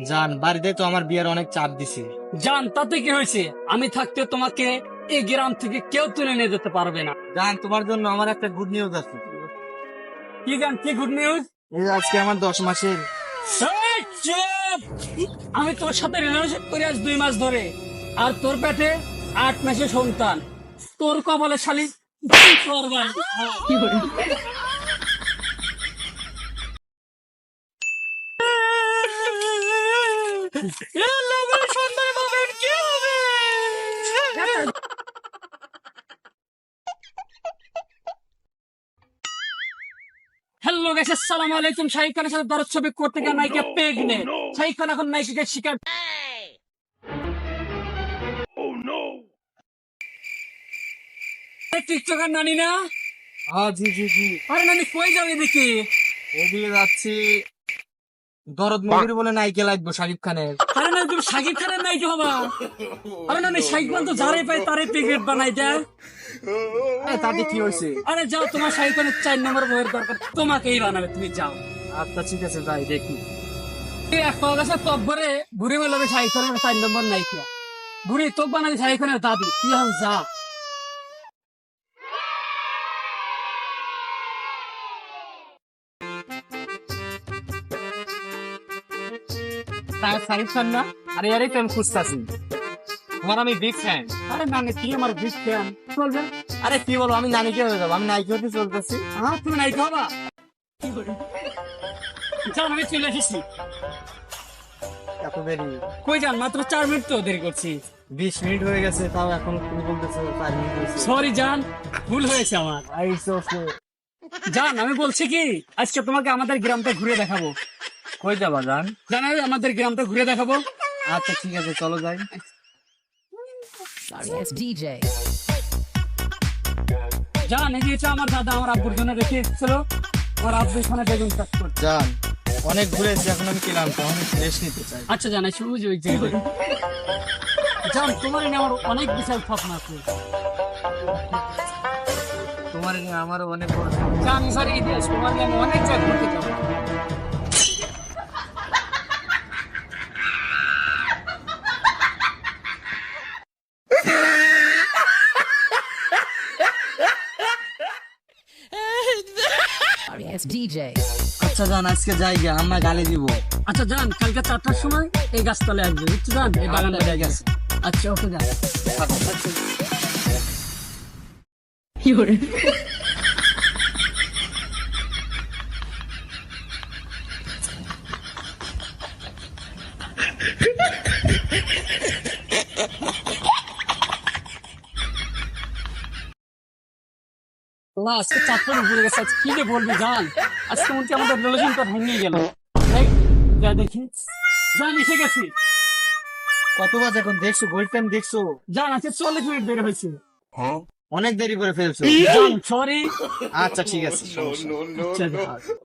জান, বাড়িতে তো আমার বিয়ের অনেক চাপ দিছে। জান, তাতে কি হয়েছে? আমি থাকতে তোমাকে এই গ্রাম থেকে কেউ তুলে নিয়ে যেতে পারবে না। জান, তোমার জন্য আমার একটা গুড নিউজ আছে। কি জান, কি গুড নিউজ? এই যে আজকে আমার 10 মাসের। আমি তোর সাথে রিলেশন করে আজ 2 মাস ধরে, আর তোর পেটে 8 মাসের সন্তান। তোর কপালে শালি সন্তান পাবেন কি হবে? হ্যালো গাইস, আসসালামু আলাইকুম। শাহিদ খানের সাথে দরদ ছবি করতে গিয়ে নায়িকা প্রেগনেন্ট। শাহিদ খান এখন নায়িকাকে শিকার। টিকটকার নানি না? হ্যাঁ, জি জি জি। আরে নানি, কই যাবে দেখি? এদিকে যাচ্ছি। দরদ মুভির বলে নায়িকা লাগবে শাকিব খানের। আরে নানি, তুমি শাকিব খানের নায়িকা হবা? আরে নানি, শাকিব খান তো যারে পায় তারে প্রেগনেন্ট বানাই দেয়। তাতে কি হয়েছে? আরে যাও, তোমার শাকিব খানের 4 নম্বর বইয়ের দরকার, তোমাকেই বানাবে, তুমি যাও। আচ্ছা ঠিক আছে, যাই দেখি। এক পাওয়া গেছে টপ ভরে ঘুরে বেলাবে শাকিব খানের 4 নম্বর নায়িকা। ঘুরে তোপ বানাবে শাকিব খানের দাদি, তুই এখন যা। শাকিব খান না? আরে আরে, তো আমি খুঁজতেছি। তোমার আমি বিগ ফ্যান। আরে নানি, তুই আমার বিগ ফ্যান, চলবে। আরে কি বলো, আমি নানিকে হয়ে যাবো, আমি নায়িকা হতে চলতেছি। হ্যাঁ, তুমি নায়িকা হবা? যাও, আমি চলে এসেছি। এত দেরি? কই যান, মাত্র 4 মিনিট তো দেরি করছি। 20 মিনিট হয়ে গেছে, তাও এখন তুমি বলতেছো 4 মিনিট হয়েছে। সরি জান, ভুল হয়েছে আমার। জান, আমি বলছি কি, আজকে তোমাকে আমাদের গ্রামটা ঘুরে দেখাবো। কই যাবা জান? জান, আমি আমাদের গ্রামটা ঘুরে দেখাবো। আচ্ছা ঠিক আছে, চলো যাই। Sorry, it's DJ. জান, এই যে এটা আমার দাদা আমার আব্বুর জন্য রেখে এসেছিল। আমার আব্বু এখানে বেগুন চাষ করছে। জান, অনেক ঘুরেছি, এখন আমি কিলাম তো, অনেক রেস্ট নিতে চাই। আচ্ছা জান, এসে বুঝি ওই জায়গায়। জান, তোমার এনে আমার অনেক বিশাল স্বপ্ন আছে। তোমার নিয়ে আমারও অনেক বড় স্বপ্ন। জান, এবার ঈদে আসবো, তোমার নিয়ে আমি অনেক জায়গায় ঘুরতে যাবো। Sorry, it's DJ. আচ্ছা জান, আজকে যাই গিয়ে, আমরা গালি দিব। আচ্ছা জান, কালকে 4টার সময় এই গাছতলায় আসবে, বুঝছো জান? এই বাগানটা আচ্ছা, ঠিক দেখে আছে। আচ্ছা, ওকে জান। আল্লাহ, আজকে 4টার উপরে গেছে, আজকে কি যে বলবি জান? আজকে মনে হচ্ছে আমাদের রিলেশনটা ভেঙে গেল। এই, যা দেখি। জান, এসে গেছি। কত বাজে এখন দেখছো? ঘড়ির টাইম দেখছো? জান, আজকে 40 মিনিট বের হয়েছে। অনেক দেরি করে ফেলছো। জান, সরি। আচ্ছা ঠিক আছে, সমস্যা নেই। আচ্ছা,